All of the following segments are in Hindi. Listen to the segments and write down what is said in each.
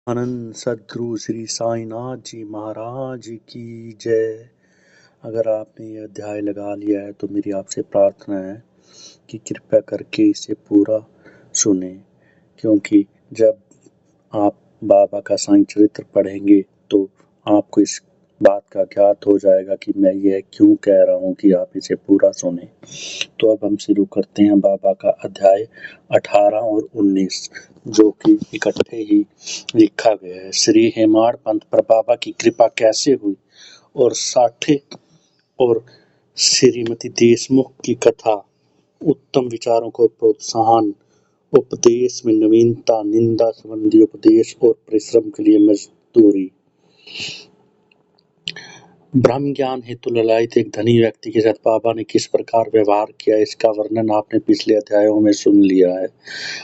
आनंद सद्गुरु श्री साईनाथ जी महाराज की जय। अगर आपने यह अध्याय लगा लिया है तो मेरी आपसे प्रार्थना है कि कृपया करके इसे पूरा सुने, क्योंकि जब आप बाबा का साईं चरित्र पढ़ेंगे तो आपको इस बात का ज्ञात हो जाएगा कि मैं यह क्यों कह रहा हूँ कि आप इसे पूरा सुने। तो अब हम शुरू करते हैं बाबा का अध्याय 18 और 19, जो कि इकट्ठे ही लिखा गया है। श्री हेमाड़ पंथ पर बाबा की कृपा कैसे हुई और साठे और श्रीमती देशमुख की कथा, उत्तम विचारों को प्रोत्साहन, उपदेश में नवीनता, निंदा संबंधी उपदेश और परिश्रम के लिए मजदूरी। ब्रह्म ज्ञान हेतु ललायित एक धनी व्यक्ति के साथ बाबा ने किस प्रकार व्यवहार किया, इसका वर्णन आपने पिछले अध्यायों में सुन लिया है।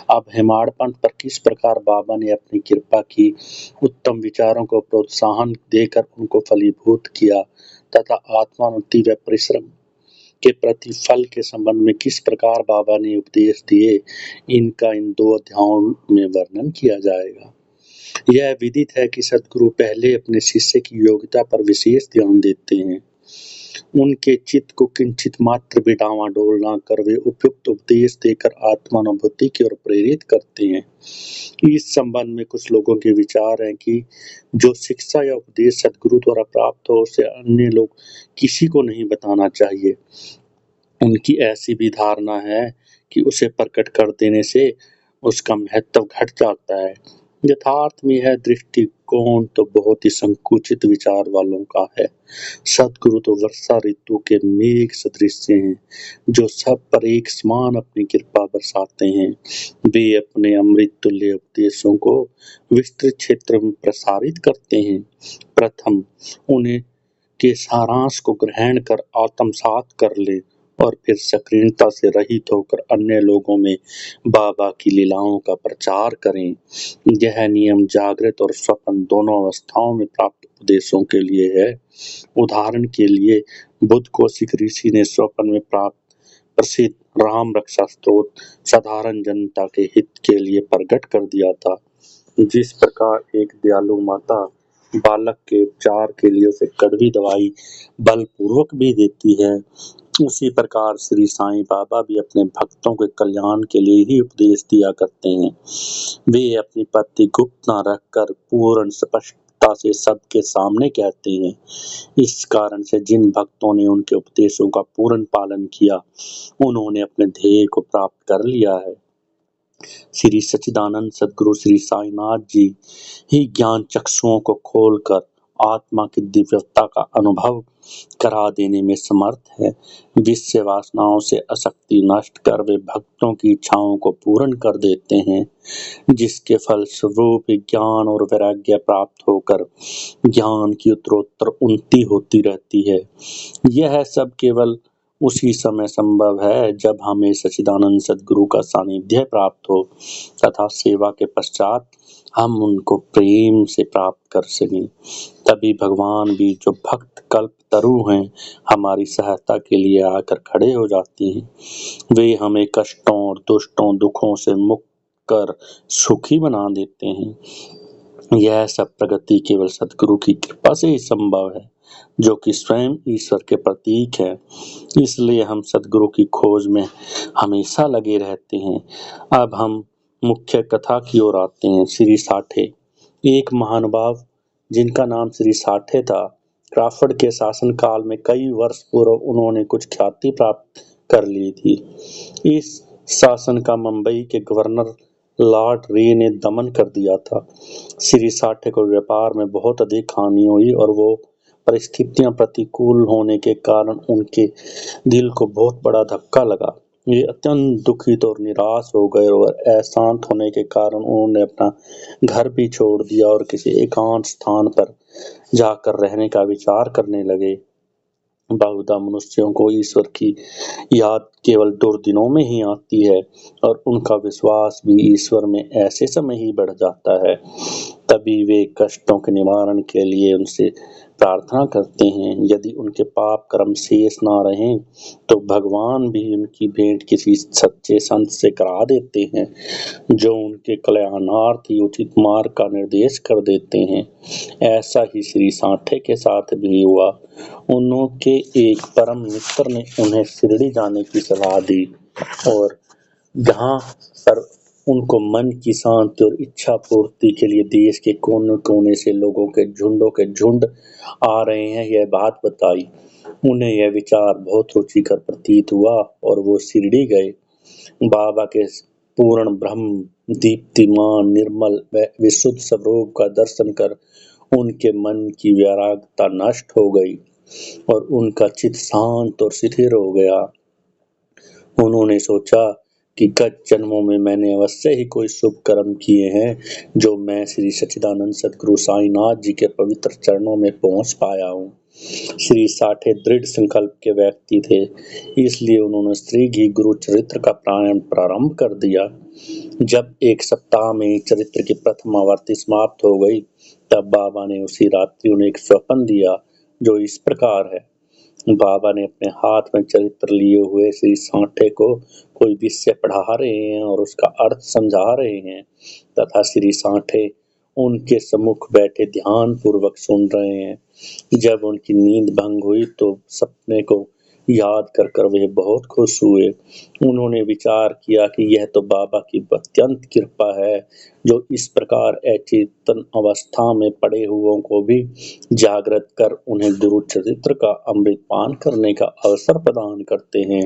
अब हेमाड़ पंथ पर किस प्रकार बाबा ने अपनी कृपा की, उत्तम विचारों को प्रोत्साहन देकर उनको फलीभूत किया तथा आत्मानुति व परिश्रम के प्रतिफल के संबंध में किस प्रकार बाबा ने उपदेश दिए, इनका इन 2 अध्यायों में वर्णन किया जाएगा। यह विदित है कि सद्गुरु पहले अपने शिष्य की योग्यता पर विशेष ध्यान देते हैं। उनके चित्त को किंचित मात्र भी डावाडोल न कर वे उपयुक्त उपदेश देकर आत्मानुभूति की ओर प्रेरित करते हैं। इस संबंध में कुछ लोगों के विचार हैं कि जो शिक्षा या उपदेश सद्गुरु द्वारा प्राप्त हो उसे अन्य लोग किसी को नहीं बताना चाहिए। उनकी ऐसी भी धारणा है कि उसे प्रकट कर देने से उसका महत्व घट जाता है। यथार्थ में यह दृष्टिकोण तो बहुत ही संकुचित विचार वालों का है। सद्गुरु तो वर्षा ऋतु के मेघ सदृश हैं, जो सब पर एक समान अपनी कृपा बरसाते हैं। वे अपने अमृत तुल्य उपदेशों को विस्तृत क्षेत्र में प्रसारित करते हैं। प्रथम उन्हें के सारांश को ग्रहण कर आत्मसात कर ले और फिर सक्रियता से रहित होकर अन्य लोगों में बाबा की लीलाओं का प्रचार करें। यह नियम जागृत और स्वप्न दोनों अवस्थाओं में प्राप्त उपदेशों के लिए है। उदाहरण के लिए बुद्ध कौशिक ऋषि ने स्वप्न में प्राप्त प्रसिद्ध राम रक्षा स्तोत्र साधारण जनता के हित के लिए प्रकट कर दिया था। जिस प्रकार एक दयालु माता बालक के उपचार के लिए उसे कड़वी दवाई बलपूर्वक भी देती है, उसी प्रकार श्री साईं बाबा भी अपने भक्तों के कल्याण के लिए ही उपदेश दिया करते हैं। वे अपनी पत्ती गुप्त न रखकर पूर्ण स्पष्टता से सबके सामने कहते हैं। इस कारण से जिन भक्तों ने उनके उपदेशों का पूर्ण पालन किया, उन्होंने अपने ध्येय को प्राप्त कर लिया है। श्री सच्चिदानंद सद्गुरु श्री साईनाथ जी ही ज्ञान चक्षुओं को खोलकर आत्मा की दिव्यता का अनुभव करा देने में समर्थ है। विषय वासनाओं से आसक्ति नष्ट कर वे भक्तों की इच्छाओं को पूर्ण कर देते हैं, जिसके फलस्वरूप ज्ञान और वैराग्य प्राप्त होकर ज्ञान की उत्तरोत्तर उन्नति होती रहती है। यह सब केवल उसी समय संभव है जब हमें सच्चिदानंद सद्गुरु का सानिध्य प्राप्त हो तथा सेवा के पश्चात हम उनको प्रेम से प्राप्त कर सकें। तभी भगवान भी, जो भक्त कल्प तरु हैं, हमारी सहायता के लिए आकर खड़े हो जाती हैं। वे हमें कष्टों और दुष्टों दुखों से मुक्त कर सुखी बना देते हैं। यह सब प्रगति केवल सद्गुरु की कृपा से ही संभव है, जो कि स्वयं ईश्वर के प्रतीक है। इसलिए हम सद्गुरु की खोज में हमेशा लगे रहते हैं। अब हम मुख्य कथा की ओर आते हैं। श्री साठे, एक महानुभाव जिनका नाम श्री साठे था, क्राफर्ड के शासन काल में कई वर्ष पूर्व उन्होंने कुछ ख्याति प्राप्त कर ली थी। इस शासन का मुंबई के गवर्नर लॉर्ड रे ने दमन कर दिया था। श्री साठे को व्यापार में बहुत अधिक हानि हुई और वो परिस्थितियां प्रतिकूल होने के कारण उनके दिल को बहुत बड़ा धक्का लगा। वे अत्यंत दुखित और निराश हो गए और अशांत होने के कारण उन्होंने अपना घर भी छोड़ दिया और किसी एकांत स्थान पर जाकर रहने का विचार करने लगे। बहुधा मनुष्यों को ईश्वर की याद केवल दुर्दिनों में ही आती है और उनका विश्वास भी ईश्वर में ऐसे समय ही बढ़ जाता है। तभी वे कष्टों के निवारण के लिए उनसे प्रार्थना करते हैं। यदि उनके पाप कर्म शेष न रहें तो भगवान भी उनकी भेंट किसी सच्चे संत से करा देते हैं, जो उनके कल्याणार्थ ही उचित मार्ग का निर्देश कर देते हैं। ऐसा ही श्री सांठे के साथ भी हुआ। उनके एक परम मित्र ने उन्हें शिरडी जाने की सलाह दी और जहाँ पर उनको मन की शांति और इच्छा पूर्ति के लिए देश के कोने कोने से लोगों के झुंड आ रहे हैं, यह बात बताई। उन्हें यह विचार बहुत रुचिकर प्रतीत हुआ और वो शिरडी गए। बाबा के पूर्ण ब्रह्म दीप्तिमान निर्मल व विशुद्ध स्वरूप का दर्शन कर उनके मन की वैराग्यता नष्ट हो गई और उनका चित्त शांत और शिथिल हो गया। उन्होंने सोचा कि गत जन्मों में मैंने अवश्य ही कोई शुभ कर्म किए हैं, जो मैं श्री सच्चिदानंद सद्गुरु साईनाथ जी के पवित्र चरणों में पहुंच पाया हूँ। श्री साठे दृढ़ संकल्प के व्यक्ति थे, इसलिए उन्होंने श्री घी गुरु चरित्र का पारायण प्रारंभ कर दिया। जब एक सप्ताह में चरित्र की प्रथम आवर्ती समाप्त हो गई, तब बाबा ने उसी रात्रि उन्हें एक स्वप्न दिया, जो इस प्रकार है। बाबा ने अपने हाथ में चरित्र लिए हुए श्री सांठे को कोई विषय पढ़ा रहे हैं और उसका अर्थ समझा रहे हैं तथा श्री सांठे उनके सम्मुख बैठे ध्यान पूर्वक सुन रहे हैं। जब उनकी नींद भंग हुई तो सपने को याद कर कर वे बहुत खुश हुए। उन्होंने विचार किया कि यह तो बाबा की अत्यंत कृपा है, जो इस प्रकार अचेतन अवस्था में पड़े हुओं को भी जागृत कर उन्हें गुरु चरित्र का अमृत पान करने का अवसर प्रदान करते हैं।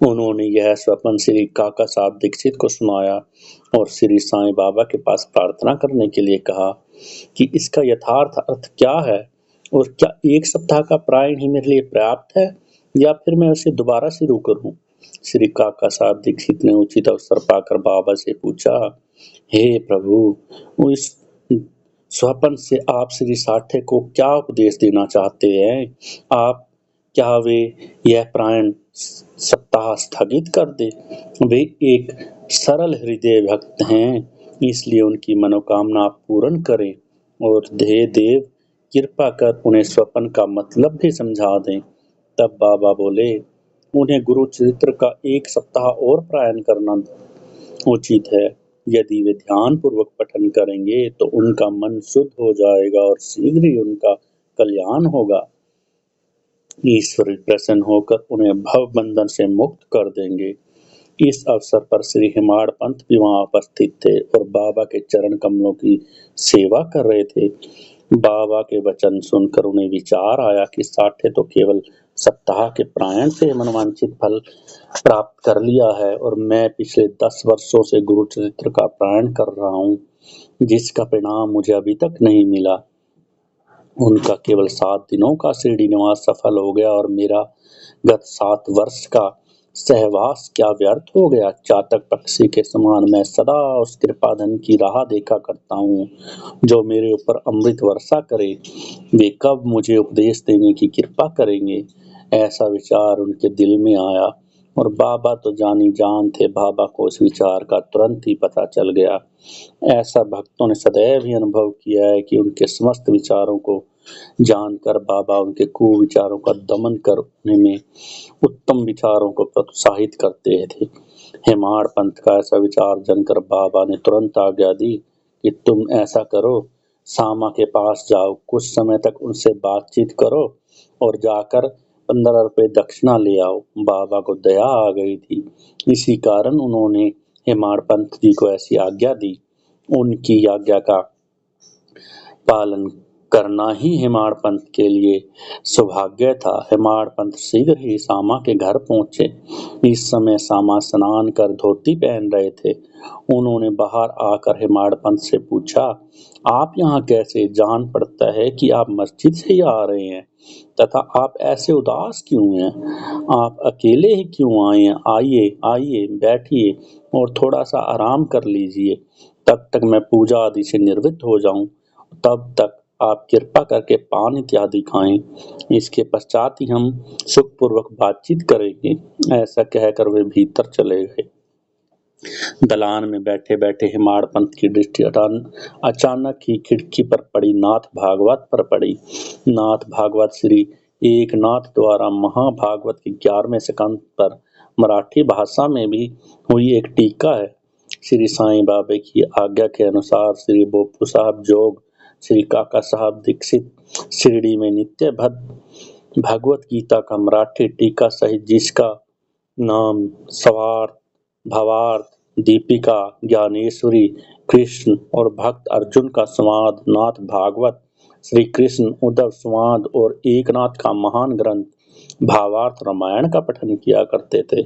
उन्होंने यह स्वप्न श्री काका साहब दीक्षित को सुनाया और श्री साईं बाबा के पास प्रार्थना करने के लिए कहा कि इसका यथार्थ अर्थ क्या है और क्या एक सप्ताह का प्रायण ही मेरे लिए पर्याप्त है या फिर मैं उसे दोबारा शुरू करूं। श्री काका साहब दीक्षित ने उचित अवसर पाकर बाबा से पूछा, हे प्रभु, इस स्वप्न से आप श्री साठे को क्या उपदेश देना चाहते हैं? आप क्या वे यह प्रायण सप्ताह स्थगित कर दे? वे एक सरल हृदय भक्त हैं, इसलिए उनकी मनोकामना आप पूर्ण करें और हे देव कृपा कर उन्हें स्वप्न का मतलब भी समझा दें। तब बाबा बोले, उन्हें गुरु चरित्र का एक सप्ताह और पारायण करना उचित है। यदि वे ध्यान पूर्वक पठन करेंगे तो उनका मन शुद्ध हो जाएगा और शीघ्र ही उनका कल्याण होगा। ईश्वर प्रसन्न होकर उन्हें भव बंधन से मुक्त कर देंगे। इस अवसर पर श्री हेमाड़ पंत भी वहां उपस्थित थे और बाबा के चरण कमलों की सेवा कर रहे थे। बाबा के वचन सुनकर उन्हें विचार आया कि साठे तो केवल सप्ताह के प्रायण से मनवांछित फल प्राप्त कर लिया है और मैं पिछले 10 वर्षों से गुरु चरित्र का पारायण कर रहा हूँ, जिसका परिणाम मुझे अभी तक नहीं मिला। उनका केवल 7 दिनों का शिरडी निवास सफल हो गया और मेरा गत 7 वर्ष का सहवास क्या व्यर्थ हो गया। चातक पक्षी के समान मैं सदा उस कृपाधन की राह देखा करता हूँ, जो मेरे ऊपर अमृत वर्षा करे। वे कब मुझे उपदेश देने की कृपा करेंगे? ऐसा विचार उनके दिल में आया और बाबा तो जानी जान थे। बाबा को उस विचार का तुरंत ही पता चल गया। ऐसा भक्तों ने सदैव ही अनुभव किया है कि उनके समस्त विचारों को जानकर बाबा उनके कुविचारों का दमन कर उनमें उत्तम विचारों को प्रोत्साहित करते थे। हेमाड़ पंत का ऐसा विचार जानकर बाबा ने तुरंत आज्ञा दी कि तुम ऐसा करो, सामा के पास जाओ, कुछ समय तक उनसे बातचीत करो और जाकर 15 रुपए दक्षिणा ले आओ। बाबा को दया आ गई थी, इसी कारण उन्होंने हेमाड़ पंत जी को ऐसी आज्ञा दी। उनकी आज्ञा का पालन करना ही हेमाड़ पंत के लिए सौभाग्य था। हेमाड़ पंत शीघ्र ही सामा के घर पहुंचे। इस समय सामा स्नान कर धोती पहन रहे थे। उन्होंने बाहर आकर हेमाड़ पंत से पूछा, आप यहाँ कैसे? जान पड़ता है कि आप मस्जिद से ही आ रहे हैं, तथा आप ऐसे उदास क्यों हैं? आप अकेले ही क्यों आए हैं? आइए आइए, बैठिए और थोड़ा सा आराम कर लीजिए, तब तक मैं पूजा आदि से निवृत्त हो जाऊं। तब तक आप कृपा करके पान इत्यादि खाएं, इसके पश्चात ही हम सुखपूर्वक बातचीत करेंगे। ऐसा कहकर वे भीतर चले गए। दलान में बैठे-बैठे हेमाड़ पंत की दृष्टि अचानक ही खिड़की पर पड़ी नाथ भागवत पर पड़ी। नाथ भागवत श्री एकनाथ द्वारा महाभागवत के 11वें स्कंद पर मराठी भाषा में भी हुई एक टीका है। श्री साईं बाबा की आज्ञा के अनुसार श्री बोपू साहब जोग, श्री काका साहब दीक्षित शिरडी में नित्य भगवत गीता का मराठी टीका सहित जिसका नाम स्वार्थ, भावार्थ, दीपिका, ज्ञानेश्वरी, कृष्ण और भक्त अर्जुन का संवाद, नाथ भागवत, श्री कृष्ण उद्धव संवाद और एकनाथ का महान ग्रंथ भावार्थ रामायण का पठन किया करते थे।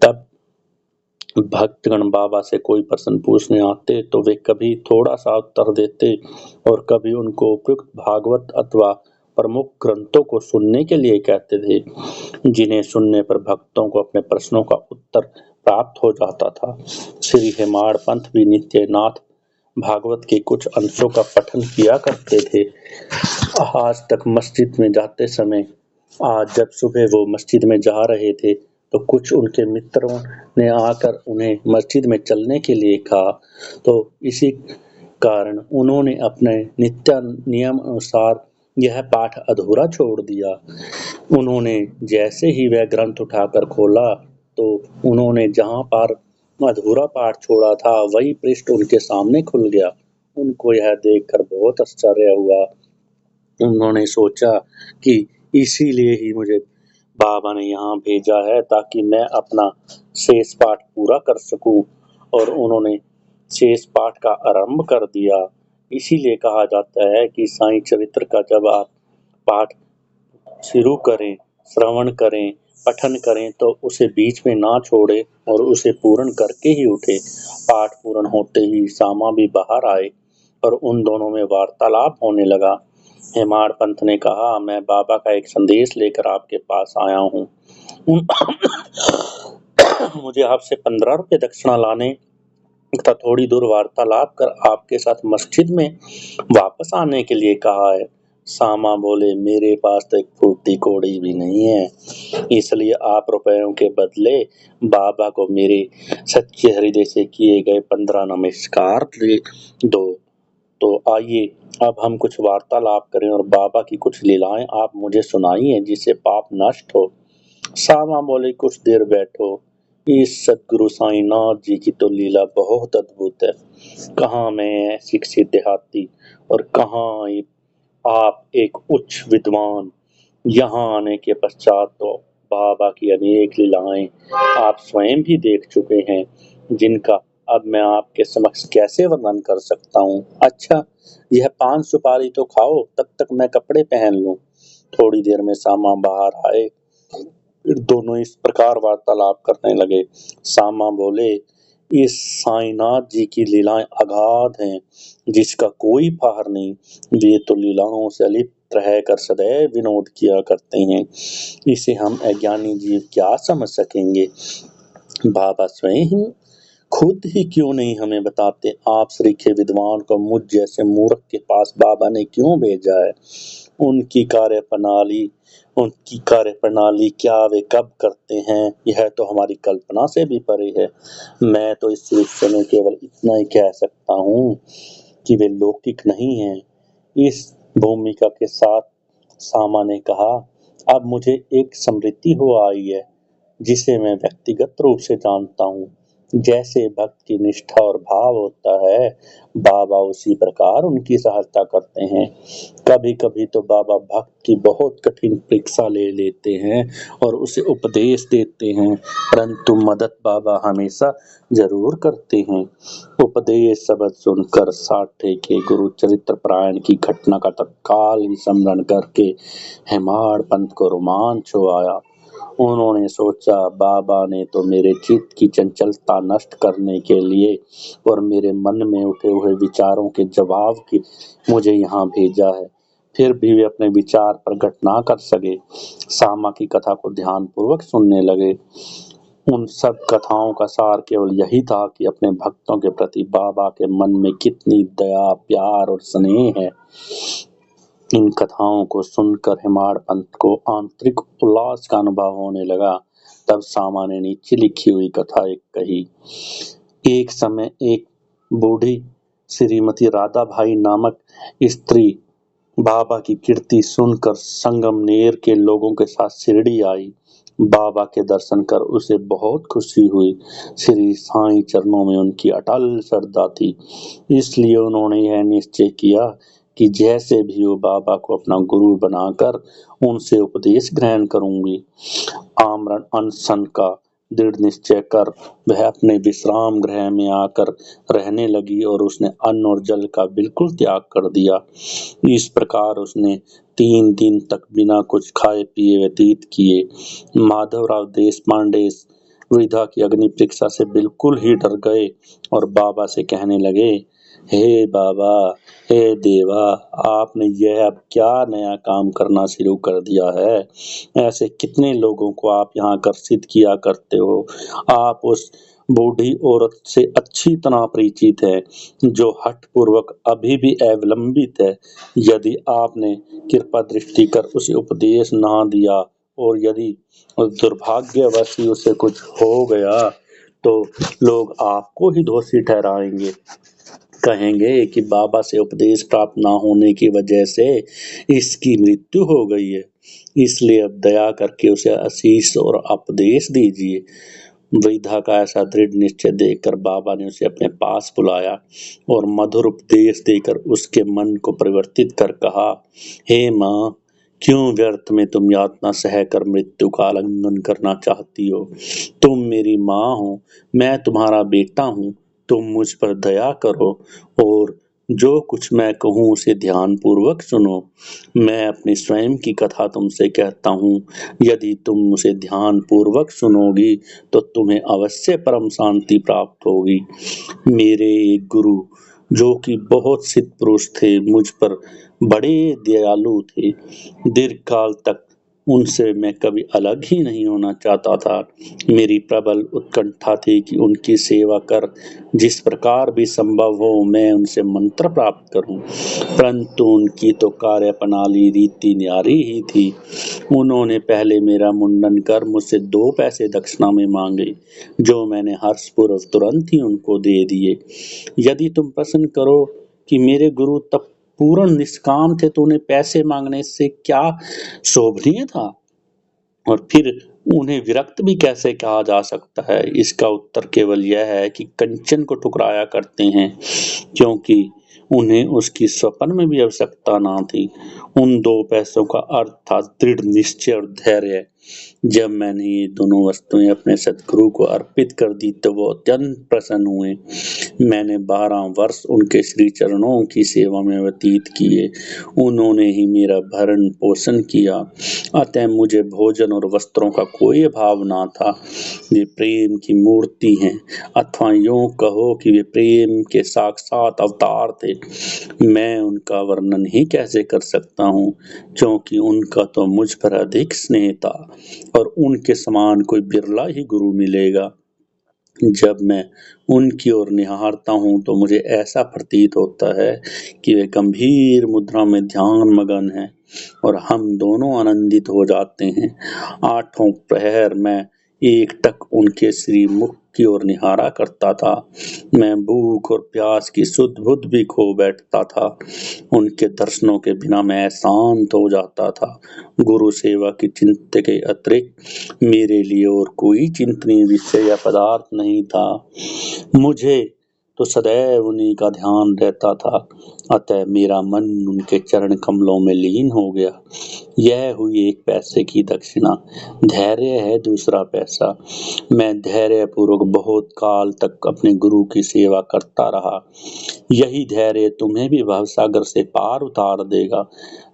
तब भक्तगण बाबा से कोई प्रश्न पूछने आते तो वे कभी थोड़ा सा उत्तर देते और कभी उनको उपयुक्त भागवत अथवा प्रमुख ग्रंथों को सुनने के लिए कहते थे, जिन्हें सुनने पर भक्तों को अपने प्रश्नों का उत्तर प्राप्त हो जाता था। श्री हेमाड़ पंत भी नित्य नाथ भागवत के कुछ अंशों का पठन किया करते थे। आज तक मस्जिद में जाते समय आज जब सुबह वो मस्जिद में जा रहे थे तो कुछ उनके मित्रों ने आकर उन्हें मस्जिद में चलने के लिए कहा, तो इसी कारण उन्होंने अपने नित्य नियम अनुसार यह पाठ अधूरा छोड़ दिया। उन्होंने जैसे ही वह ग्रंथ उठाकर खोला तो उन्होंने जहाँ पर अधूरा पाठ छोड़ा था वही पृष्ठ उनके सामने खुल गया। उनको यह देखकर बहुत आश्चर्य हुआ। उन्होंने सोचा कि इसीलिए ही मुझे बाबा ने यहाँ भेजा है ताकि मैं अपना शेष पाठ पूरा कर सकूं, और उन्होंने शेष पाठ का आरंभ कर दिया। इसीलिए कहा जाता है कि साईं चरित्र का जब आप पाठ शुरू करें, श्रवण करें, पठन करें तो उसे बीच में ना छोड़े और उसे पूर्ण करके ही उठे। पाठ पूर्ण होते ही सामा भी बाहर आए और उन दोनों में वार्तालाप होने लगा। हेमाड़ पंत ने कहा, मैं बाबा का एक संदेश लेकर आपके पास आया हूँ। मुझे आपसे 15 रुपए दक्षिणा लाने तथा थोड़ी दूर वार्तालाप कर आपके साथ मस्जिद में वापस आने के लिए कहा है। सामा बोले, मेरे पास तो एक फूटी कौड़ी भी नहीं है, इसलिए आप रुपयों के बदले बाबा को मेरे सच्चे हृदय से किए गए 15 नमस्कार दे दो। तो आइए अब हम कुछ वार्तालाप करें और बाबा की कुछ लीलाएं आप मुझे सुनाइए जिससे पाप नष्ट हो। सामा बोले, कुछ देर बैठो, इस सदगुरु साईनाथ जी की तो लीला बहुत अद्भुत है। कहाँ मैं शिक्षित देहाती और कहाँ आप एक उच्च विद्वान। यहाँ आने के पश्चात तो बाबा की अनेक लीलाएं आप स्वयं भी देख चुके हैं, जिनका अब मैं आपके समक्ष कैसे वर्णन कर सकता हूँ। अच्छा, यह 5 सुपारी तो खाओ, तब तक मैं कपड़े पहन लूं। थोड़ी देर में सामा बाहर आए। फिर दोनों इस प्रकार वार्तालाप करने लगे। सामा बोले, इस साईनाथ जी की लीलाएं अगाध हैं, जिसका कोई पार नहीं। वे तो लीलाओं से अलिप्त रहकर सदैव विनोद किया करते हैं, इसे हम अज्ञानी जीव क्या समझ सकेंगे। बाबा स्वयं खुद ही क्यों नहीं हमें बताते, आप श्रीखे विद्वान को मुझ जैसे मूर्ख के पास बाबा ने क्यों भेजा है। उनकी कार्यप्रणाली क्या वे कब करते हैं, यह तो हमारी कल्पना से भी परे है। मैं तो इस विषय में केवल इतना ही कह सकता हूँ कि वे लौकिक नहीं हैं। इस भूमिका के साथ सामा ने कहा, अब मुझे एक स्मृति हो आई है जिसे मैं व्यक्तिगत रूप से जानता हूँ। जैसे भक्त की निष्ठा और भाव होता है, बाबा उसी प्रकार उनकी सहायता करते हैं। कभी कभी तो बाबा भक्त की बहुत कठिन परीक्षा ले लेते हैं और उसे उपदेश देते हैं, परंतु मदद बाबा हमेशा जरूर करते हैं। उपदेश शब्द सुनकर साठे के गुरु चरित्र पारायण की घटना का तत्काल ही स्मरण करके हेमाड़ पंत को रोमांच हो आया। उन्होंने सोचा, बाबा ने तो मेरे चित्त की चंचलता नष्ट करने के लिए और मेरे मन में उठे हुए विचारों के जवाब की मुझे यहाँ भेजा है, फिर भी वे अपने विचार प्रकट ना कर सके। सामा की कथा को ध्यानपूर्वक सुनने लगे। उन सब कथाओं का सार केवल यही था कि अपने भक्तों के प्रति बाबा के मन में कितनी दया, प्यार और स्नेह है। इन कथाओं को सुनकर हेमाड़ पंत को आंतरिक उल्लास का अनुभव होने लगा। तब सामा ने नीचे लिखी हुई कथा एक कही। एक समय एक बूढ़ी श्रीमती राधाबाई नामक स्त्री बाबा की कीर्ति सुनकर संगमनेर के लोगों के साथ शिरडी आई। बाबा के दर्शन कर उसे बहुत खुशी हुई। श्री साईं चरणों में उनकी अटल श्रद्धा थी, इसलिए उन्होंने यह निश्चय किया कि जैसे भी हो बाबा को अपना गुरु बनाकर उनसे उपदेश ग्रहण करूंगी। आमरण अनशन का दृढ़ निश्चय कर वह अपने विश्राम गृह में आकर रहने लगी और उसने अन्न और जल का बिल्कुल त्याग कर दिया। इस प्रकार उसने 3 दिन तक बिना कुछ खाए पिए व्यतीत किए। माधवराव देशपांडे इस वृद्धा की अग्नि परीक्षा से बिल्कुल ही डर गए और बाबा से कहने लगे, हे बाबा, हे देवा, आपने यह अब क्या नया काम करना शुरू कर दिया है? ऐसे कितने लोगों को आप यहाँ आकर्षित किया करते हो। आप उस बूढ़ी औरत से अच्छी तरह परिचित है जो हठपूर्वक अभी भी अवलंबित है। यदि आपने कृपा दृष्टि कर उसे उपदेश ना दिया और यदि दुर्भाग्यवश ही उसे कुछ हो गया तो लोग आपको ही दोषी ठहराएंगे, कहेंगे कि बाबा से उपदेश प्राप्त ना होने की वजह से इसकी मृत्यु हो गई है। इसलिए अब दया करके उसे आशीष और उपदेश दीजिए। वृद्धा का ऐसा दृढ़ निश्चय देखकर बाबा ने उसे अपने पास बुलाया और मधुर उपदेश देकर उसके मन को परिवर्तित कर कहा, हे माँ, क्यों व्यर्थ में तुम यातना सहकर मृत्यु का आलिंगन करना चाहती हो? तुम मेरी माँ हो, मैं तुम्हारा बेटा हूँ। तुम मुझ पर दया करो और जो कुछ मैं कहूँ उसे ध्यान पूर्वक सुनो। मैं अपनी स्वयं की कथा तुमसे कहता हूँ, यदि तुम उसे ध्यान पूर्वक सुनोगी तो तुम्हें अवश्य परम शांति प्राप्त होगी। मेरे एक गुरु जो कि बहुत सिद्ध पुरुष थे, मुझ पर बड़े दयालु थे। दीर्घकाल तक उनसे मैं कभी अलग ही नहीं होना चाहता था। मेरी प्रबल उत्कंठा थी कि उनकी सेवा कर जिस प्रकार भी संभव हो मैं उनसे मंत्र प्राप्त करूं, परंतु उनकी तो कार्य प्रणाली रीति न्यारी ही थी। उन्होंने पहले मेरा मुंडन कर मुझसे 2 पैसे दक्षिणा में मांगे, जो मैंने हर्षपूर्वक तुरंत ही उनको दे दिए। यदि तुम प्रश्न करो कि मेरे गुरु तब पूर्ण निष्काम थे तो उन्हें पैसे मांगने से क्या शोभनीय था और फिर उन्हें विरक्त भी कैसे कहा जा सकता है? इसका उत्तर केवल यह है कि कंचन को ठुकराया करते हैं क्योंकि उन्हें उसकी स्वप्न में भी आवश्यकता ना थी। उन 2 पैसों का अर्थ था दृढ़ निश्चय और धैर्य। जब मैंने ये दोनों वस्तुएं अपने सदगुरु को अर्पित कर दी तो वो अत्यंत प्रसन्न हुए। मैंने 12 वर्ष उनके श्री चरणों की सेवा में व्यतीत किए। उन्होंने ही मेरा भरण पोषण किया, अतः मुझे भोजन और वस्त्रों का कोई अभाव ना था। वे प्रेम की मूर्ति हैं, अथवा यूं कहो कि वे प्रेम के साक्षात अवतार थे। मैं उनका वर्णन ही कैसे कर सकता हूँ, क्योंकि उनका तो मुझ पर अधिक स्नेह था और उनके समान कोई बिरला ही गुरु मिलेगा। जब मैं उनकी ओर निहारता हूँ तो मुझे ऐसा प्रतीत होता है कि वे गंभीर मुद्रा में ध्यान मगन हैं और हम दोनों आनंदित हो जाते हैं। 8 प्रहर मैं एकटक उनके श्री मुख की ओर निहारा करता था। मैं भूख और प्यास की सुध बुध भी खो बैठता था। उनके दर्शनों के बिना मैं शांत हो जाता था। गुरु सेवा की चिंता के अतिरिक्त मेरे लिए और कोई चिंतनीय विषय या पदार्थ नहीं था। मुझे तो सदैव उन्हीं का ध्यान रहता था, अतः मेरा मन उनके चरण कमलों में लीन हो गया। यह हुई 1 पैसे की दक्षिणा। धैर्य है दूसरा पैसा। मैं धैर्य पूर्वक बहुत काल तक अपने गुरु की सेवा करता रहा। यही धैर्य तुम्हें भी भवसागर से पार उतार देगा।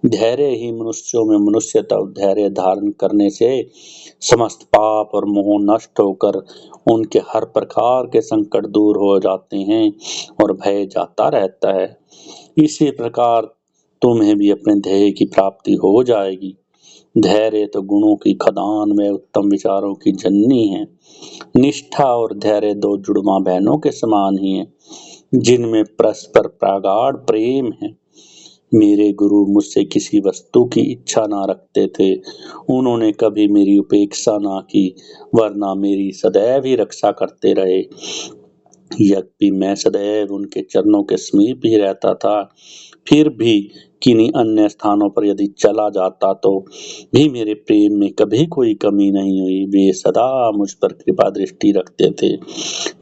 धैर्य ही मनुष्यों में मनुष्यता। धैर्य धारण करने से समस्त पाप और मोह नष्ट होकर उनके हर प्रकार के संकट दूर हो जाते हैं और भय जाता रहता है। इसी प्रकार तुम्हें भी अपने ध्येय की प्राप्ति हो जाएगी। धैर्य तो गुणों की खदान में उत्तम विचारों की जननी है। निष्ठा और धैर्य 2 जुड़वा बहनों के समान ही हैं, जिनमें परस्पर प्रगाढ़ प्रेम है। मेरे गुरु मुझसे किसी वस्तु की इच्छा ना रखते थे। उन्होंने कभी मेरी उपेक्षा ना की, वरना मेरी सदैव ही रक्षा करते रहे। यद्यपि मैं सदैव उनके चरणों के समीप ही रहता था, फिर भी किन्हीं अन्य स्थानों पर यदि चला जाता तो भी मेरे प्रेम में कभी कोई कमी नहीं हुई। वे सदा मुझ पर कृपा दृष्टि रखते थे।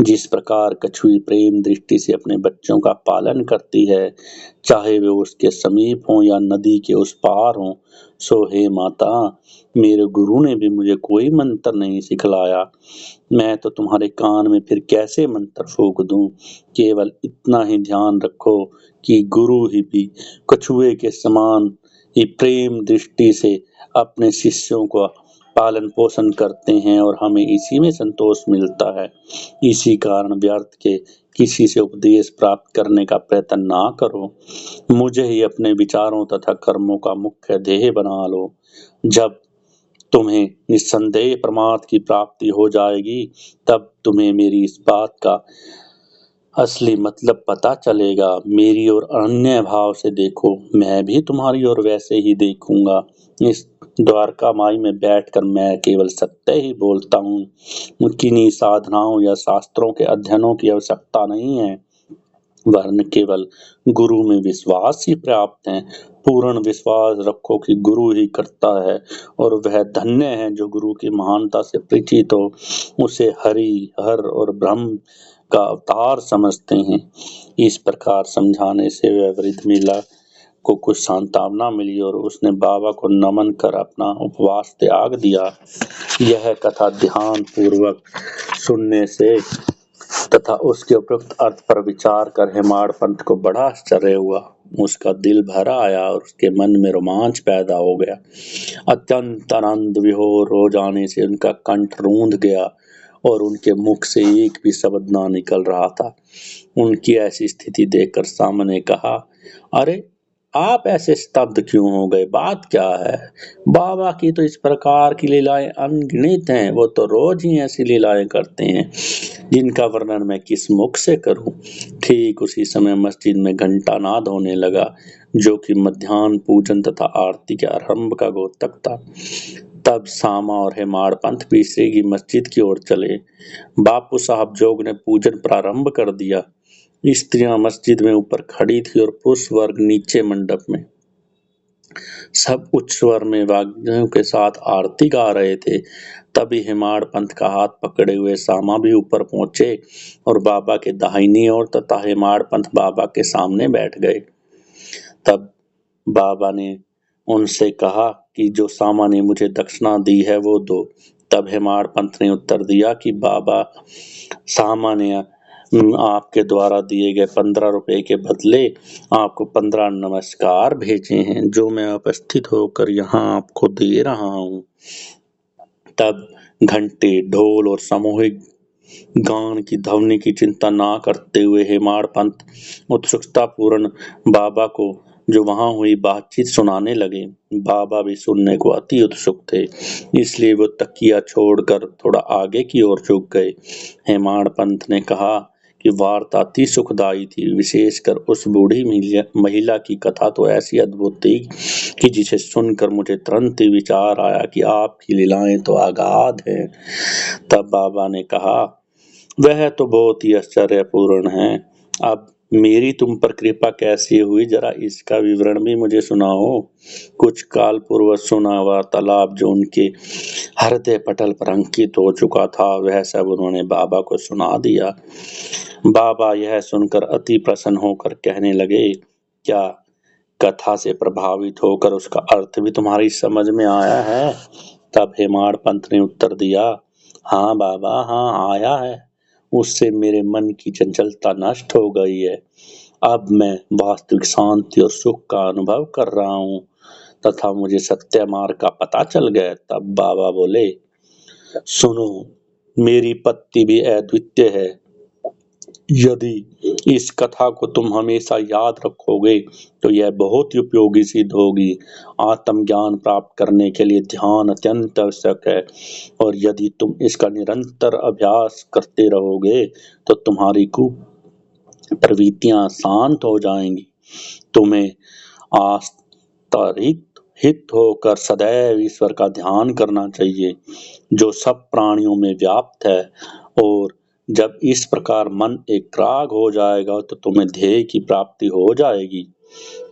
जिस प्रकार कछुई प्रेम दृष्टि से अपने बच्चों का पालन करती है, चाहे वे उसके समीप हों या नदी के उस पार हों, सो हे माता, मेरे गुरु ने भी मुझे कोई मंत्र नहीं सिखलाया। मैं तो तुम्हारे कान में फिर कैसे मंत्र फूंक दूं? केवल इतना ही ध्यान रखो कि गुरु ही भी कछुए के समान ही प्रेम दृष्टि से अपने शिष्यों को पालन पोषण करते हैं और हमें इसी में संतोष मिलता है। इसी कारण व्यर्थ के किसी से उपदेश प्राप्त करने का प्रयत्न ना करो। मुझे ही अपने विचारों तथा कर्मों का मुख्य ध्येय बना लो। जब तुम्हें निस्संदेह प्रमाद की प्राप्ति हो जाएगी, तब तुम्हें मेरी इस बात का असली मतलब पता चलेगा। मेरी ओर अन्य भाव से देखो, मैं भी तुम्हारी ओर वैसे ही देखूंगा। इस द्वारका माई में बैठकर मैं केवल सत्य ही बोलता हूँ। किन्हीं साधनाओं या शास्त्रों के अध्ययनों की आवश्यकता नहीं है, वरन केवल गुरु में विश्वास ही पर्याप्त है। पूर्ण विश्वास रखो कि गुरु ही करता है और वह धन्य है जो गुरु की महानता से परिचित हो, उसे हरि, हर और ब्रह्म का अवतार समझते हैं। इस प्रकार समझाने से वह वृद्ध महिला को कुछ सांत्वना मिली और उसने बाबा को नमन कर अपना उपवास त्याग दिया। यह कथा ध्यान पूर्वक सुनने से तथा उसके उपयुक्त अर्थ पर विचार कर हेमाड़ पंत को बड़ा आश्चर्य हुआ। उसका दिल भर आया और उसके मन में रोमांच पैदा हो गया। अत्यंत आनंद विभोर हो जाने से उनका कंठ रूंध गया और उनके मुख से एक भी शब्द ना निकल रहा था। उनकी ऐसी स्थिति देखकर सामने ने कहा, अरे आप ऐसे स्तब्ध क्यों हो गए? बात क्या है? बाबा की तो इस प्रकार की लीलाएं अनगिनत हैं। वो तो रोज ही ऐसी लीलाएं करते हैं जिनका वर्णन मैं किस मुख से करूं। ठीक उसी समय मस्जिद में घंटा नाद होने लगा, जो कि मध्याह्न पूजन तथा आरती के आरंभ का द्योतक था। तब सामा और हेमाड़ पंथ तीसरे की मस्जिद की ओर चले। बापू साहब जोग ने पूजन प्रारंभ कर दिया। स्त्रियां मस्जिद में ऊपर खड़ी थी और पुरुष वर्ग नीचे मंडप में। सब उच्च स्वर में वाद्यों के साथ आरती गा रहे थे। तभी हेमाड़ पंथ का हाथ पकड़े हुए सामा भी ऊपर पहुंचे और बाबा के दाहिनी ओर तथा हेमाड़ पंथ बाबा के सामने बैठ गए। तब बाबा ने उनसे कहा कि जो सामा ने मुझे दक्षिणा दी है वो दो। तब हेमाड़ पंथ ने उत्तर दिया कि बाबा, सामा ने आपके द्वारा दिए गए 15 रुपए के बदले आपको 15 नमस्कार भेजे हैं, जो मैं उपस्थित होकर यहाँ आपको दे रहा हूँ। तब घंटे, ढोल और सामूहिक गान की ध्वनि की चिंता ना करते हुए हेमाड़ पंथ उत्सुकता पूर्ण बाबा को जो वहां हुई बातचीत सुनाने लगे। बाबा भी सुनने को अति उत्सुक थे, इसलिए वो तकिया छोड़कर थोड़ा आगे की ओर झुक गए। हेमाड़ पंथ ने कहा कि वार्ता अति सुखदायी थी। विशेषकर उस बूढ़ी महिला की कथा तो ऐसी अद्भुत थी कि जिसे सुनकर मुझे तुरंत ही विचार आया कि आपकी लीलाएं तो अगाध हैं। तब बाबा ने कहा, वह तो बहुत ही आश्चर्यपूर्ण है। अब मेरी तुम पर कृपा कैसी हुई, जरा इसका विवरण भी मुझे सुनाओ। कुछ काल पूर्व सुना वार्तालाप जो उनके हृदय पटल पर अंकित हो चुका था, वह सब उन्होंने बाबा को सुना दिया। बाबा यह सुनकर अति प्रसन्न होकर कहने लगे, क्या कथा से प्रभावित होकर उसका अर्थ भी तुम्हारी समझ में आया है? तब हेमाड़ पंथ ने उत्तर दिया, हाँ बाबा, हाँ आया है। उससे मेरे मन की चंचलता नष्ट हो गई है। अब मैं वास्तविक शांति और सुख का अनुभव कर रहा हूँ तथा मुझे सत्य मार्ग का पता चल गया। तब बाबा बोले, सुनो, मेरी पत्नी भी अद्वितीय है। यदि इस कथा को तुम हमेशा याद रखोगे तो यह बहुत ही उपयोगी सिद्ध होगी। आत्मज्ञान प्राप्त करने के लिए ध्यान अत्यंत आवश्यक है और यदि तुम इसका निरंतर अभ्यास करते रहोगे तो तुम्हारी कुप्रवृत्तियां शांत हो जाएंगी। तुम्हें आस्तारित हित होकर सदैव ईश्वर का ध्यान करना चाहिए, जो सब प्राणियों में व्याप्त है और जब इस प्रकार मन एकाग्र हो जाएगा तो तुम्हें ध्येय की प्राप्ति हो जाएगी।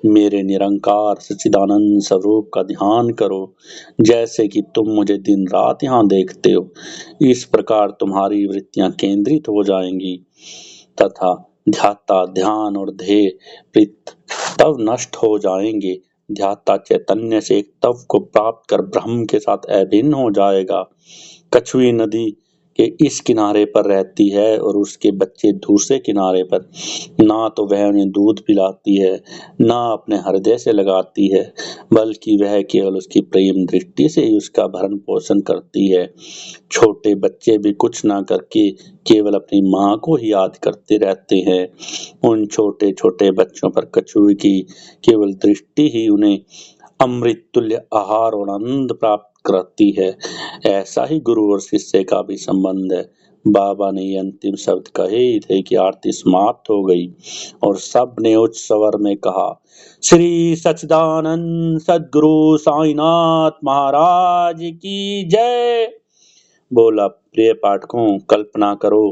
मेरे निरंकार सच्चिदानंद स्वरूप का ध्यान करो, जैसे कि तुम मुझे दिन रात यहाँ देखते हो। इस प्रकार तुम्हारी वृत्तियां केंद्रित हो जाएंगी तथा ध्याता ध्यान और ध्येय प्रीत तब नष्ट हो जाएंगे। ध्याता चैतन्य से एक तव को प्राप्त कर ब्रह्म के साथ अभिन्न हो जाएगा। कछुई नदी के इस किनारे पर रहती है और उसके बच्चे दूसरे किनारे पर। ना तो वह उन्हें दूध पिलाती है, ना अपने हृदय से लगाती है, बल्कि वह केवल उसकी प्रेम दृष्टि से ही उसका भरण पोषण करती है। छोटे बच्चे भी कुछ ना करके केवल अपनी माँ को ही याद करते रहते हैं। उन छोटे छोटे बच्चों पर कछुए की केवल दृष्टि ही उन्हें अमृत तुल्य आहार और आनंद प्राप्त कराती है। ऐसा ही गुरु और शिष्य का भी संबंध है। बाबा ने ये अंतिम शब्द कहे ही थे कि आरती समाप्त हो गई और सब ने उच्च स्वर में कहा, श्री सच्चिदानंद सद्गुरु साईनाथ महाराज की जय। बोला, प्रिय पाठकों, कल्पना करो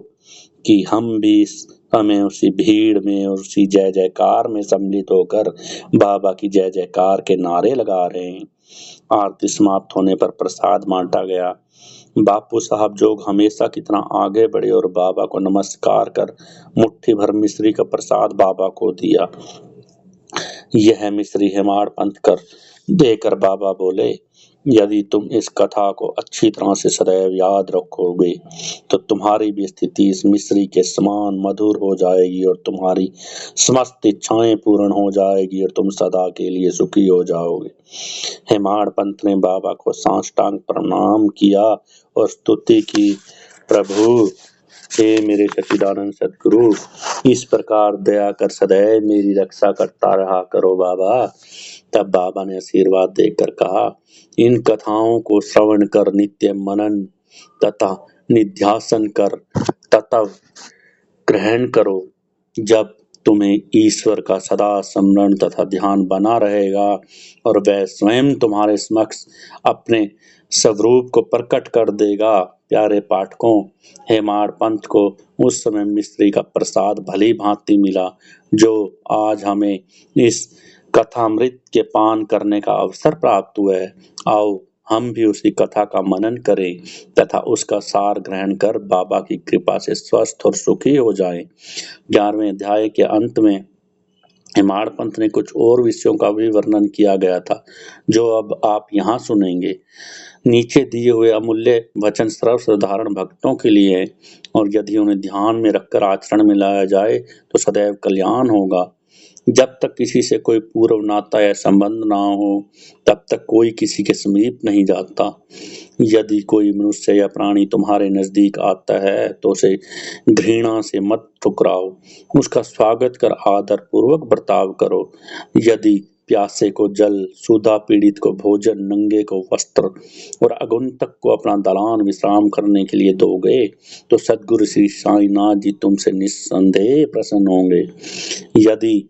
कि हम भी हमें उसी भीड़ में और उसी जय जयकार में सम्मिलित होकर बाबा की जय जयकार के नारे लगा रहे हैं। आरती समाप्त होने पर प्रसाद बांटा गया। बापू साहब जोग हमेशा की तरह आगे बढ़े और बाबा को नमस्कार कर मुट्ठी भर मिश्री का प्रसाद बाबा को दिया। यह मिश्री हेमाड़ पंथ कर देकर बाबा बोले, यदि तुम इस कथा को अच्छी तरह से सदैव याद रखोगे तो तुम्हारी भी स्थिति इस मिश्री के समान मधुर हो जाएगी और तुम्हारी समस्त इच्छाएं पूर्ण हो जाएगी और तुम सदा के लिए सुखी हो जाओगे। हेमाड़ पंत ने बाबा को साष्टांग प्रणाम किया और स्तुति की, प्रभु, हे मेरे सच्चिदानंद सद्गुरु, इस प्रकार दया कर सदैव मेरी रक्षा करता रहा करो बाबा। तब बाबा ने आशीर्वाद देकर कहा, इन कथाओं को श्रवण कर नित्य मनन तथा निध्यासन कर तथा ग्रहण करो। जब तुम्हें ईश्वर का सदा स्मरण तथा ध्यान बना रहेगा और वह स्वयं तुम्हारे समक्ष अपने स्वरूप को प्रकट कर देगा। प्यारे पाठकों, हेमाड़ पंथ को उस समय मिश्री का प्रसाद भली भांति मिला जो आज हमें इस कथामृत के पान करने का अवसर प्राप्त हुआ है। आओ हम भी उसी कथा का मनन करें तथा उसका सार ग्रहण कर बाबा की कृपा से स्वस्थ और सुखी हो जाएं। 11वें अध्याय के अंत में हेमाड़ पंथ ने कुछ और विषयों का भी वर्णन किया गया था जो अब आप यहाँ सुनेंगे। नीचे दिए हुए अमूल्य वचन सर्वसाधारण भक्तों के लिए है और यदि उन्हें ध्यान में रखकर आचरण में लाया जाए तो सदैव कल्याण होगा। जब तक किसी से कोई पूर्व नाता या संबंध ना हो तब तक कोई किसी के समीप नहीं जाता। यदि कोई मनुष्य या प्राणी तुम्हारे नजदीक आता है तो उसे घृणा से मत ठुकराओ, उसका स्वागत कर आदर पूर्वक बर्ताव करो। यदि प्यासे को जल, सूदा पीड़ित को भोजन, नंगे को वस्त्र और आगंतुक को अपना दालान विश्राम करने के लिए दोगे तो सद्गुरु श्री साईनाथ जी तुमसे निस्संदेह प्रसन्न होंगे। यदि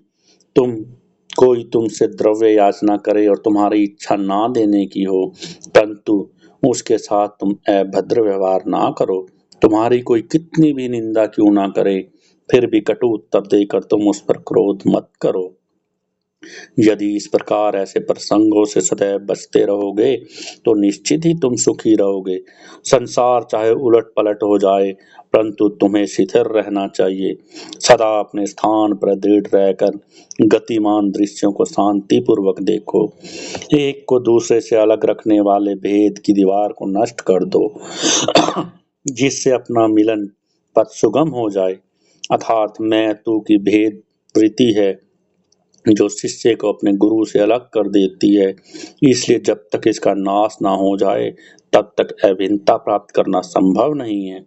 कोई तुमसे द्रव्य याचना करे और तुम्हारी इच्छा ना देने की हो परंतु उसके साथ तुम अभद्र व्यवहार ना करो, तुम्हारी कोई कितनी भी निंदा क्यों ना करे फिर भी कटु उत्तर देकर तुम उस पर क्रोध मत करो। यदि इस प्रकार ऐसे प्रसंगों से सदैव बचते रहोगे तो निश्चित ही तुम सुखी रहोगे। संसार चाहे उलट पलट हो जाए परंतु तुम्हें स्थिर रहना चाहिए। सदा अपने स्थान पर दृढ़ रहकर गतिमान दृश्यों को शांति पूर्वक देखो। एक को दूसरे से अलग रखने वाले भेद की दीवार को नष्ट कर दो जिससे अपना मिलन पथ सुगम हो जाए। अर्थात मैं तू की भेद वृत्ति है जो शिष्य को अपने गुरु से अलग कर देती है। इसलिए जब तक इसका नाश ना हो जाए तब तक अभिन्नता प्राप्त करना संभव नहीं है।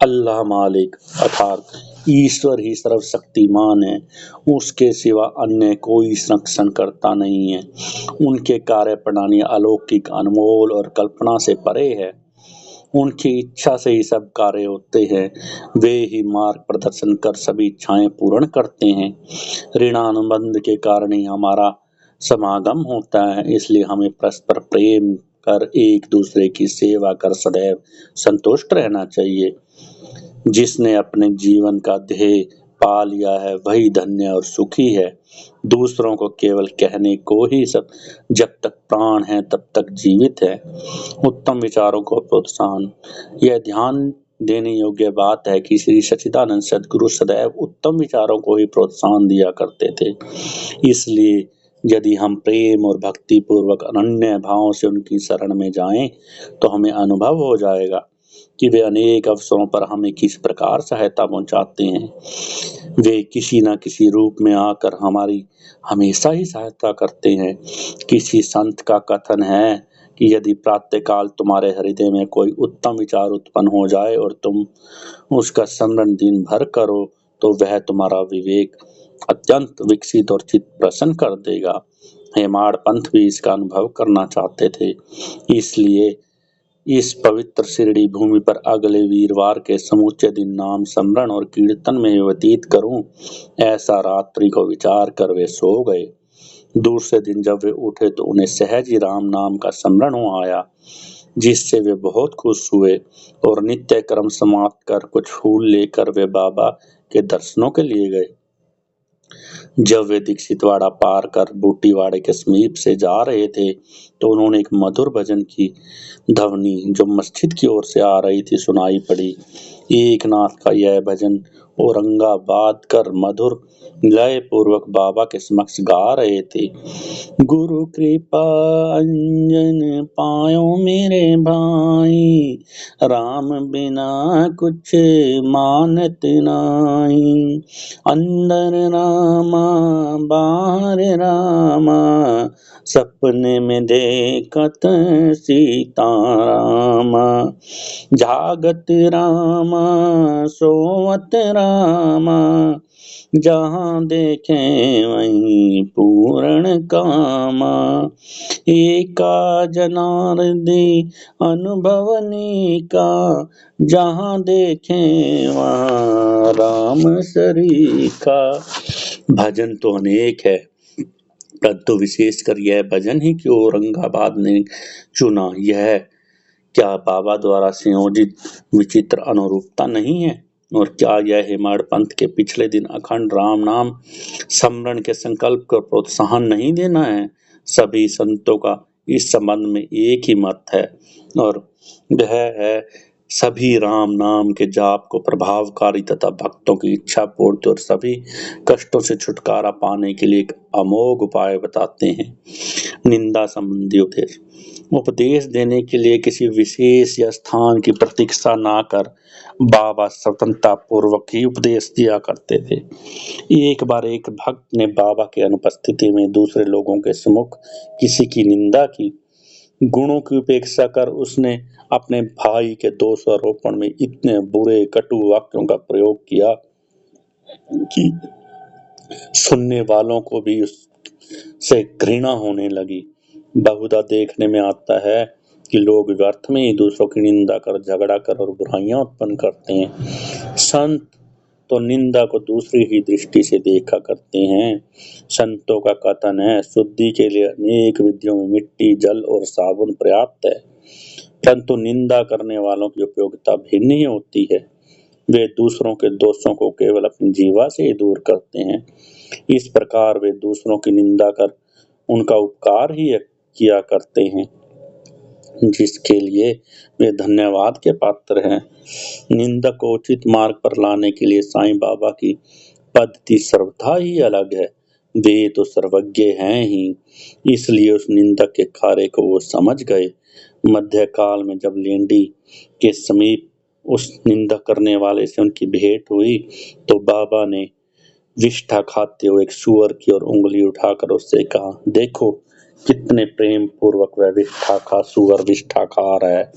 अल्लाह मालिक अर्थात ईश्वर ही सर्वशक्तिमान है, उसके सिवा अन्य कोई संरक्षण करता नहीं है। उनके कार्य प्रणाली अलौकिक, अनमोल और कल्पना से परे है। उनकी इच्छा से ही सब कार्य होते हैं। वे ही मार्ग प्रदर्शन कर सभी इच्छाएं पूर्ण करते हैं। ऋणानुबंध के कारण ही हमारा समागम होता है, इसलिए हमें परस्पर प्रेम कर एक दूसरे की सेवा कर सदैव संतुष्ट रहना चाहिए। जिसने अपने जीवन का ध्येय पा लिया है वही धन्य और सुखी है। दूसरों को केवल कहने को ही सब जब तक प्राण है तब तक जीवित है। उत्तम विचारों को प्रोत्साहन। यह ध्यान देने योग्य बात है कि श्री सच्चिदानंद सद्गुरु सदैव उत्तम विचारों को ही प्रोत्साहन दिया करते थे। इसलिए यदि हम प्रेम और भक्ति पूर्वक अनन्य भाव से उनकी शरण में जाएं, तो हमें अनुभव हो जाएगा कि वे अनेक अवसरों पर हमें किस प्रकार सहायता पहुंचाते हैं। वे किसी न किसी रूप में आकर हमारी हमेशा ही सहायता करते हैं। किसी संत का कथन है कि यदि प्रातःकाल तुम्हारे हृदय में कोई उत्तम विचार उत्पन्न हो जाए और तुम उसका स्मरण दिन भर करो, तो वह तुम्हारा विवेक अत्यंत विकसित और चित्त प्रसन्न कर देगा। हेमाड़ पंथ भी इसका अनुभव करना चाहते थे। इसलिए इस पवित्र शिरडी भूमि पर अगले वीरवार के समूचे दिन नाम स्मरण और कीर्तन में व्यतीत करूं, ऐसा रात्रि को विचार कर वे सो गए। दूसरे दिन जब वे उठे तो उन्हें सहज ही राम नाम का स्मरण हो आया, जिससे वे बहुत खुश हुए और नित्य कर्म समाप्त कर कुछ फूल लेकर वे बाबा के दर्शनों के लिए गए। जब वे दीक्षितवाड़ा पार कर बूटीवाड़े के समीप से जा रहे थे, तो उन्होंने एक मधुर भजन की ध्वनि जो मस्जिद की ओर से आ रही थी सुनाई पड़ी। एकनाथ का यह भजन औरंगाबाद कर मधुर लय पूर्वक बाबा के समक्ष गा रहे थे। गुरु कृपा अंजन पायो मेरे भाई, राम बिना कुछ मानत नाही। अंदर रामा बाहर रामा, सपने में देखत सीता रामा। जागत रामा सोवत रामा, जहाँ देखे वहीं पूर्ण कामा। एका जनार्दी अनुभवनी का, जहाँ देखे वहाँ राम सरीखा। भजन तो अनेक है, परंतु विशेषकर यह भजन ही क्यों औरंगाबाद ने चुना, यह क्या बाबा द्वारा संयोजित विचित्र अनुरूपता नहीं है? और क्या यह हेमाड़ पंथ के पिछले दिन अखंड राम नाम स्मरण के संकल्प को प्रोत्साहन नहीं देना है? सभी संतों का इस संबंध में एक ही मत है, और वह है सभी राम नाम के जाप को प्रभावकारी तथा भक्तों की इच्छा पूर्ति और सभी कष्टों से छुटकारा पाने के लिए एक अमोघ उपाय बताते हैं। निंदा संबंधी उपदेश देने के लिए किसी विशेष या स्थान की प्रतीक्षा ना कर बाबा स्वतंत्रता पूर्वक ही उपदेश दिया करते थे। एक बार एक भक्त ने बाबा की अनुपस्थिति में दूसरे लोगों के सम्मुख किसी की निंदा की। गुणों की उपेक्षा कर उसने अपने भाई के दोषारोपण में इतने बुरे कटु वाक्यों का प्रयोग किया कि सुनने वालों को भी उससे घृणा होने लगी। बहुधा देखने में आता है कि लोग व्यर्थ में ही दूसरों की निंदा कर, झगड़ा कर और बुराइयां उत्पन्न करते हैं। संत तो निंदा को दूसरी ही दृष्टि से देखा करते हैं। संतों का कथन है, शुद्धि के लिए अनेक विधियों में मिट्टी, जल और साबुन पर्याप्त है, परंतु निंदा करने वालों की उपयोगिता भिन्न ही होती है। वे दूसरों के दोषों को केवल अपनी जीवा से ही दूर करते हैं। इस प्रकार वे दूसरों की निंदा कर उनका उपकार ही किया करते हैं, जिसके लिए वे धन्यवाद के पात्र हैं। निंदक को उचित मार्ग पर लाने के लिए साईं बाबा की पद्धति सर्वथा ही अलग है। वे तो सर्वज्ञ हैं ही, इसलिए उस निंदक के कार्य को वो समझ गए। मध्यकाल में जब लेंडी के समीप उस निंदा करने वाले से उनकी भेंट हुई, तो बाबा ने विष्ठा खाते हुए एक सूअर की ओर उंगली उठाकर उससे कहा, देखो कितने प्रेम पूर्वक वह सूअर विष्ठा खा रहा है।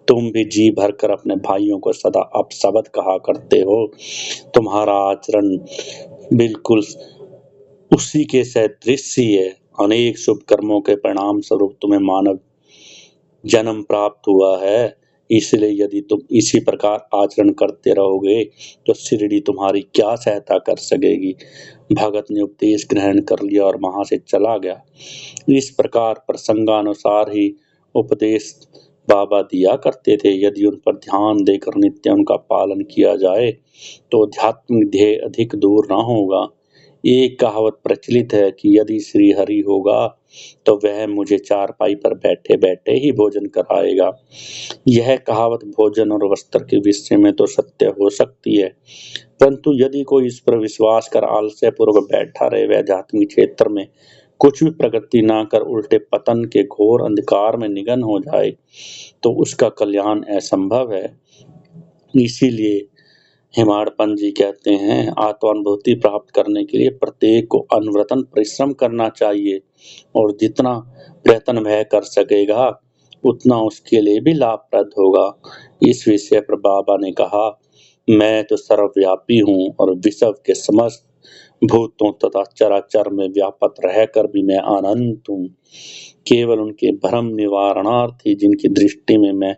तुम भी जी भरकर अपने भाइयों को सदा अपशब्द कहा करते हो। तुम्हारा आचरण बिल्कुल उसी के सदृश ही है। अनेक शुभ कर्मों के परिणाम स्वरूप तुम्हें मानव जन्म प्राप्त हुआ है, इसलिए यदि तुम इसी प्रकार आचरण करते रहोगे तो शिरडी तुम्हारी क्या सहायता कर सकेगी। भगत ने उपदेश ग्रहण कर लिया और वहां से चला गया। इस प्रकार प्रसंगानुसार ही उपदेश बाबा दिया करते थे। यदि उन पर ध्यान देकर नित्य उनका पालन किया जाए तो आध्यात्मिक ध्येय अधिक दूर न होगा। एक कहावत प्रचलित है कि यदि श्री हरि होगा तो वह मुझे चारपाई पर बैठे बैठे ही भोजन कराएगा। यह कहावत भोजन और वस्त्र के विषय में तो सत्य हो सकती है, परंतु यदि कोई इस पर विश्वास कर आलस्य पूर्वक बैठा रहे व आध्यात्मिक क्षेत्र में कुछ भी प्रगति ना कर उल्टे पतन के घोर अंधकार में निगन हो जाए तो उसका कल्याण असंभव है। इसीलिए हेमाडपंत जी कहते हैं, आत्मानुभूति प्राप्त करने के लिए प्रत्येक को अनवरतन परिश्रम करना चाहिए और जितना प्रयत्न वह कर सकेगा उतना उसके लिए भी लाभप्रद होगा। इस विषय पर बाबा ने कहा, मैं तो सर्वव्यापी हूँ और विश्व के समस्त भूतों तथा चराचर में व्यापक रहकर भी मैं अनंत हूँ। केवल उनके भ्रम निवारणार्थ ही जिनकी दृष्टि में मैं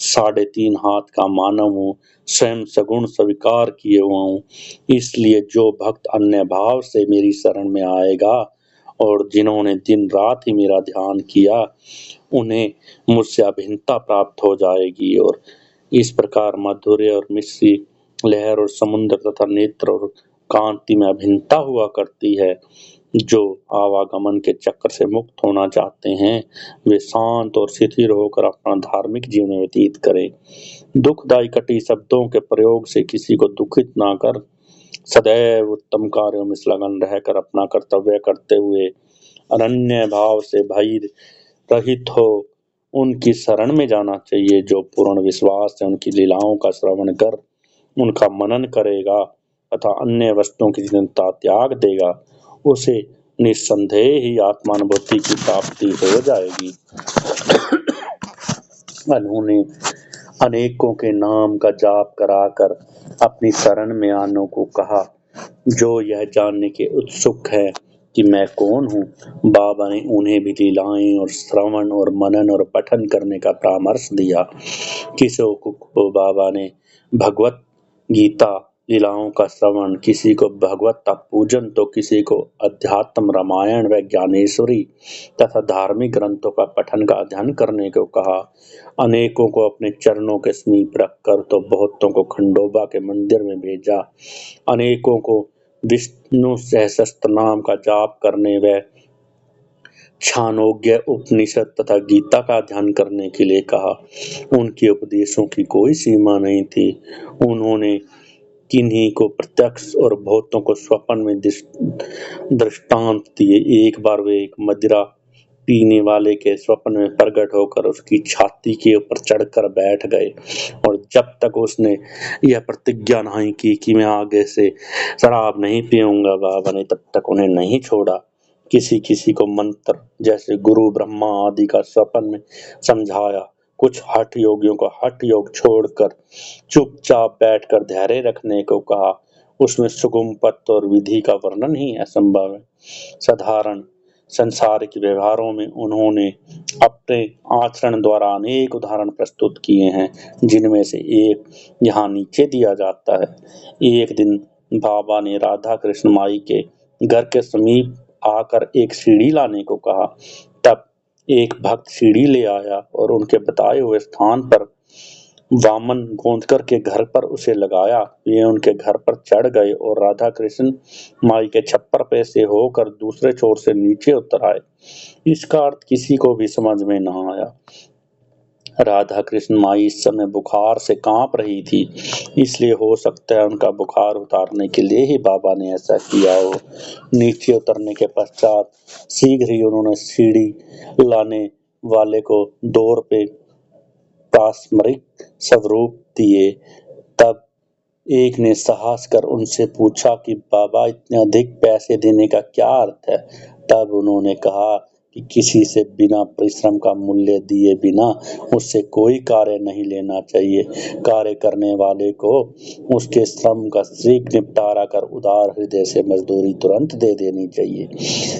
3.5 हाथ का मानव हूँ, स्वयं सगुण स्वीकार किए हुआ हूँ। इसलिए जो भक्त अन्य भाव से मेरी शरण में आएगा और जिन्होंने दिन रात ही मेरा ध्यान किया, उन्हें मुझसे अभिन्नता प्राप्त हो जाएगी। और इस प्रकार माधुर्य और मिश्री लहर और समुद्र तथा नेत्र और कांति में अभिन्नता हुआ करती है। जो आवागमन के चक्र से मुक्त होना चाहते हैं वे शांत और शिथिल होकर अपना धार्मिक जीवन व्यतीत करें। दुखदायी कटी शब्दों के प्रयोग से किसी को दुखित ना कर सदैव उत्तम कार्यों में संलग्न रहकर अपना कर्तव्य करते हुए अनन्य भाव से भय रहित हो उनकी शरण में जाना चाहिए। जो पूर्ण विश्वास से उनकी लीलाओं का श्रवण कर उनका मनन करेगा तथा अन्य वस्तुओं की चिंता त्याग देगा, उसे निस्संदेह ही आत्मानुभूति की प्राप्ति हो जाएगी। उन्होंने अनेकों के नाम का जाप कराकर अपनी शरण में आने को कहा। जो यह जानने के उत्सुक है कि मैं कौन हूँ, बाबा ने उन्हें भी लीलाएं और श्रवण और मनन और पठन करने का परामर्श दिया। किसी को बाबा ने भगवत गीता लीलाओं का श्रवण, किसी को भगवत पूजन तो किसी को अध्यात्म रामायण व ज्ञानेश्वरी तथा धार्मिक ग्रंथों का पठन का अध्ययन करने को कहा। अनेकों को अपने चरणों के समीप रखकर तो बहुतों को खंडोबा के मंदिर में भेजा। अनेकों को विष्णु सहस्त्र नाम का जाप करने व छांदोग्य उपनिषद तथा गीता का अध्ययन करने के लिए कहा। उनके उपदेशों की कोई सीमा नहीं थी। उन्होंने किन्हीं को प्रत्यक्ष और बहुतों को स्वप्न में दृष्टांत दिए। एक बार वे एक मदिरा पीने वाले के स्वप्न में प्रकट होकर उसकी छाती के ऊपर चढ़कर बैठ गए और जब तक उसने यह प्रतिज्ञा नहीं की कि मैं आगे से शराब नहीं पीऊंगा, बाबा ने तब तक उन्हें नहीं छोड़ा। किसी किसी को मंत्र जैसे गुरु ब्रह्मा आदि का स्वप्न में समझाया। कुछ हठ योगियों को हठ योग छोड़कर चुपचाप बैठकर धैर्य रखने को कहा। उसमें सुगम पथ और विधि का वर्णन ही असंभव है। साधारण संसारिक व्यवहारों में उन्होंने अपने आचरण द्वारा अनेक उदाहरण प्रस्तुत किए हैं, जिनमें से एक यहाँ नीचे दिया जाता है। एक दिन बाबा ने राधा कृष्ण माई के घर के समीप आकर एक सीढ़ी लाने को कहा। तब एक भक्त सीढ़ी ले आया और उनके बताए हुए स्थान पर वामन गोंदकर के घर पर उसे लगाया। वे उनके घर पर चढ़ गए और राधा कृष्ण माई के छप्पर पे से होकर दूसरे छोर से नीचे उतर आए। इसका अर्थ किसी को भी समझ में न आया। राधा कृष्ण माई इस समय बुखार से कांप रही थी, इसलिए हो सकता है उनका बुखार उतारने के लिए ही बाबा ने ऐसा किया हो। नीचे उतरने के पश्चात शीघ्र ही उन्होंने सीढ़ी लाने वाले को 2 रुपए पारस्परिक स्वरूप दिए। तब एक ने साहस कर उनसे पूछा कि बाबा इतने अधिक पैसे देने का क्या अर्थ है। तब उन्होंने कहा कि किसी से बिना परिश्रम का मूल्य दिए बिना उससे कोई कार्य नहीं लेना चाहिए। कार्य करने वाले को उसके श्रम का शीघ्र निपटारा कर उदार हृदय से मजदूरी तुरंत दे देनी चाहिए।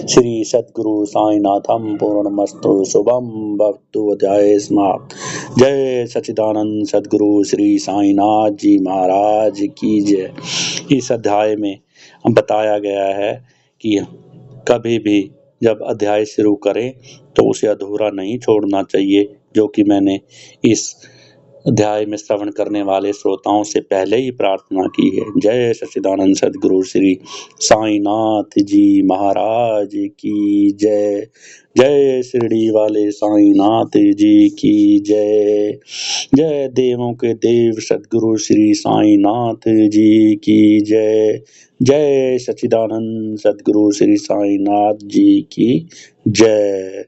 श्री सद्गुरु साईनाथम पूर्णमस्तु शुभम भवतु। अध्याय समाप्त। जय सच्चिदानंद सद्गुरु श्री साईनाथ जी महाराज की जय। इस अध्याय में बताया गया है कि कभी भी जब अध्याय शुरू करें तो उसे अधूरा नहीं छोड़ना चाहिए, जो कि मैंने इस अध्याय में श्रवण करने वाले श्रोताओं से पहले ही प्रार्थना की है। जय सच्चिदानंद सद्गुरु श्री साईनाथ जी महाराज की जय। जय शिरडी वाले साईनाथ जी की जय। जय देवों के देव सद्गुरु श्री साईनाथ जी की जय। जय सच्चिदानंद सद्गुरु श्री साईनाथ जी की जय।